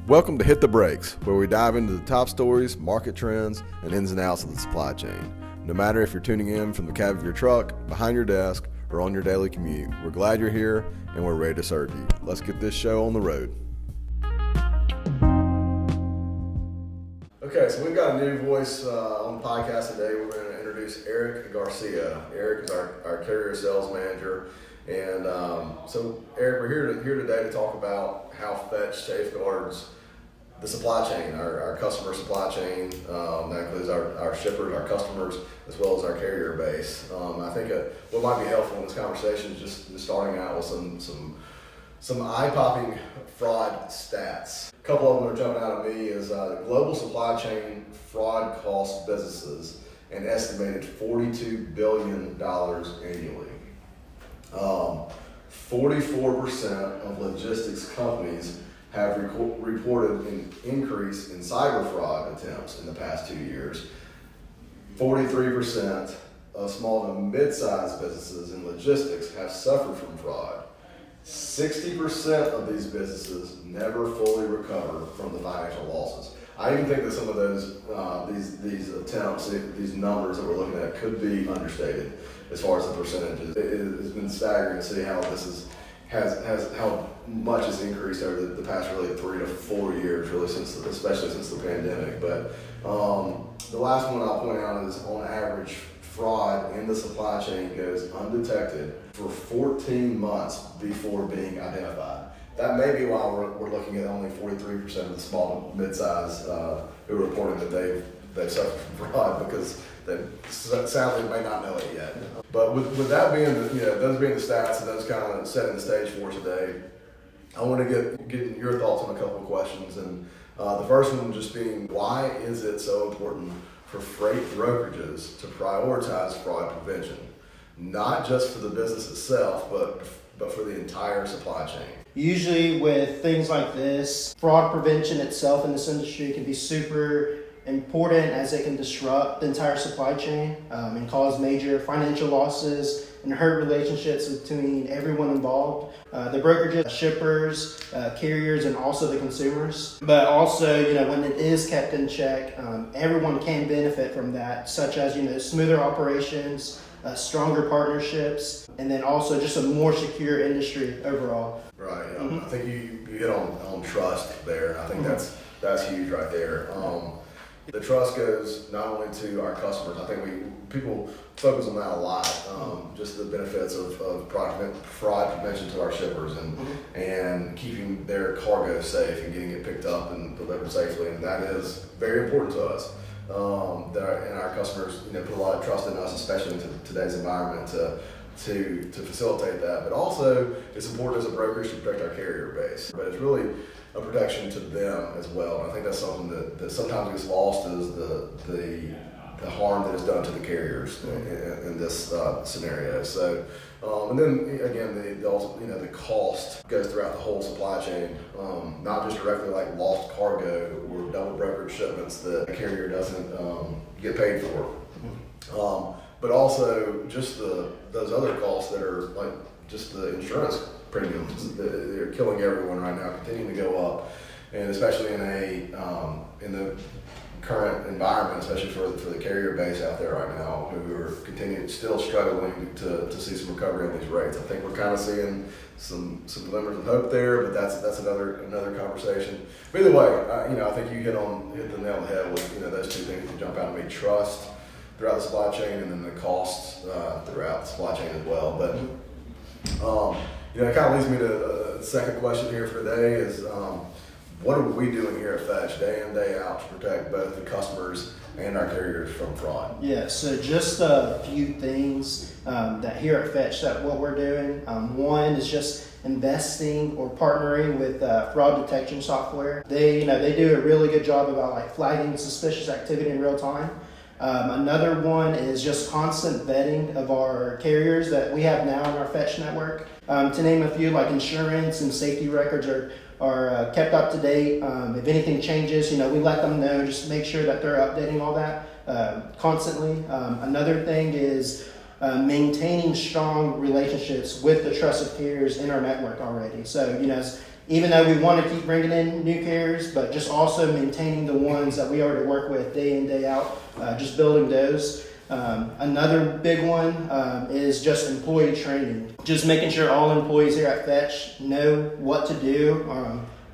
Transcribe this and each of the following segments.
Welcome to Hit the Brakes, where we dive into the top stories, market trends, and ins and outs of the supply chain. No matter if you're tuning in from the cab of your truck, behind your desk, or on your daily commute, we're glad you're here and we're ready to serve you. Let's get this show on the road. Okay, so we've got a new voice on the podcast today. We're going to introduce Eric Garcia. Eric is our carrier sales manager. And so, Eric, we're here today to talk about how Fetch safeguards the supply chain, our customer supply chain. That includes our shippers, our customers, as well as our carrier base. I think what might be helpful in this conversation is just starting out with some eye-popping fraud stats. A couple of them are jumping out at me is global supply chain fraud costs businesses an estimated $42 billion annually. 44% of logistics companies have reported an increase in cyber fraud attempts in the past 2 years. 43% of small to mid-sized businesses in logistics have suffered from fraud. 60% of these businesses never fully recover from the financial losses. I even think that some of those these attempts, these numbers that we're looking at, could be understated as far as the percentages. It's been staggering to see how this has how much has increased over the past really 3 to 4 years, really especially since the pandemic. But the last one I'll point out is, on average, fraud in the supply chain goes undetected for 14 months before being identified. That may be why we're looking at only 43% of the small to mid-size who are reporting that they've suffered from fraud, because they sadly may not know it yet. But with that being those being the stats and those kind of setting the stage for today, I want to get your thoughts on a couple of questions. And the first one just being, why is it so important for freight brokerages to prioritize fraud prevention, not just for the business itself, but for the entire supply chain? Usually with things like this, fraud prevention itself in this industry can be super important, as it can disrupt the entire supply chain and cause major financial losses and hurt relationships between everyone involved. The brokerages, shippers, carriers, and also the consumers. But also, when it is kept in check, everyone can benefit from that, such as, smoother operations, stronger partnerships, and then also just a more secure industry overall. Right. I think you hit on trust there. I think that's huge right there. The trust goes not only to our customers. I think people focus on that a lot. Just the benefits of fraud prevention to our shippers and keeping their cargo safe and getting it picked up and delivered safely, and that is very important to us. And our customers, put a lot of trust in us, especially in today's environment, to facilitate that. But also, it's important as a brokerage to protect our carrier base. But it's really a protection to them as well. And I think that's something that sometimes gets lost, is the harm that is done to the carriers in this scenario. So, and then again, the cost goes throughout the whole supply chain, not just directly like lost cargo or double brokered shipments that the carrier doesn't get paid for, but also just those other costs that are like just the insurance premiums. They're killing everyone right now, continuing to go up, and especially in the current environment, especially for the carrier base out there right now, who are still struggling to see some recovery on these rates. I think we're kind of seeing some glimmers of hope there, but that's another conversation. But either way, I think you hit the nail on the head with those two things that jump out at me: trust throughout the supply chain, and then the costs throughout the supply chain as well. But it kind of leads me to the second question here for today is, what are we doing here at Fetch day in, day out to protect both the customers and our carriers from fraud? Yeah, so just a few things that here at Fetch, that what we're doing. One is just investing or partnering with fraud detection software. They do a really good job about flagging suspicious activity in real time. Another one is just constant vetting of our carriers that we have now in our Fetch network. To name a few, like insurance and safety records are kept up to date. If anything changes, we let them know. Just make sure that they're updating all that constantly. Another thing is maintaining strong relationships with the trusted carriers in our network already. So, even though we want to keep bringing in new carriers, but just also maintaining the ones that we already work with day in, day out, just building those. Another big one is just employee training. Just making sure all employees here at Fetch know what to do.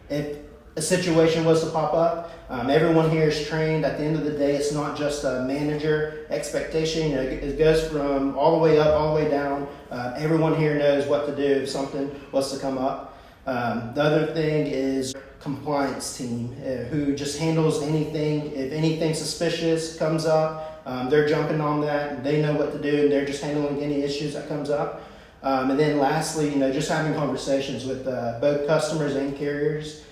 If a situation was to pop up, everyone here is trained. At the end of the day, it's not just a manager expectation. It goes from all the way up, all the way down. Everyone here knows what to do if something was to come up. The other thing is compliance team, who just handles anything. If anything suspicious comes up, they're jumping on that. They know what to do, and they're just handling any issues that comes up. And then lastly, just having conversations with both customers and carriers,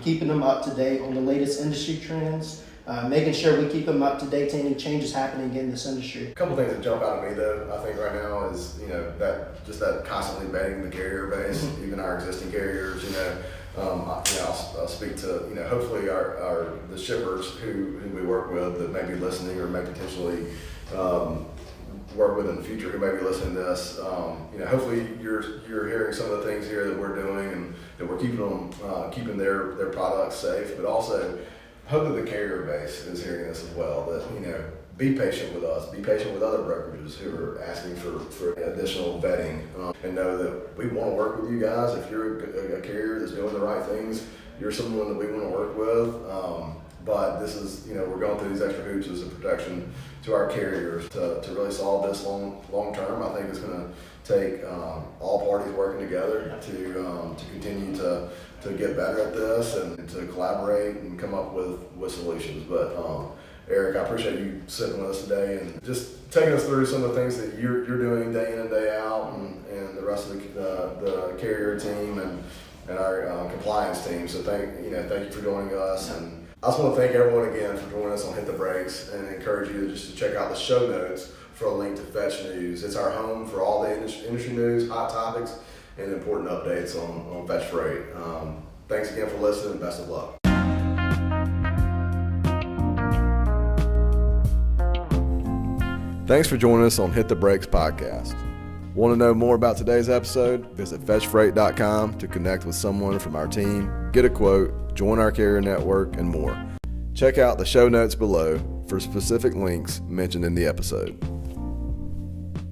keeping them up to date on the latest industry trends, making sure we keep them up to date to any changes happening in this industry. A couple things that jump out at me though, I think right now is, that constantly vetting the carrier base, even our existing carriers, I'll speak to, hopefully the shippers who we work with that may be listening or may potentially work with in the future who may be listening to this. Hopefully you're hearing some of the things here that we're doing and that we're keeping their products safe, but also hopefully the carrier base is hearing this as well, that, be patient with us, be patient with other brokerages who are asking for additional vetting, and know that we want to work with you guys. If you're a carrier that's doing the right things, you're someone that we want to work with. But this is, we're going through these extra hoops as a protection to our carriers to really solve this long term. I think it's going to take all parties working together to continue to get better at this and to collaborate and come up with solutions. But Eric, I appreciate you sitting with us today and just taking us through some of the things that you're doing day in and day out, and the rest of the carrier team and our compliance team. So thank you for joining us. And I just want to thank everyone again for joining us on Hit the Brakes, and encourage you to check out the show notes for a link to Fetch News. It's our home for all the industry news, hot topics, and important updates on Fetch Freight. Thanks again for listening, and best of luck. Thanks for joining us on Hit the Brakes podcast. Want to know more about today's episode? Visit fetchfreight.com to connect with someone from our team, get a quote, join our carrier network, and more. Check out the show notes below for specific links mentioned in the episode.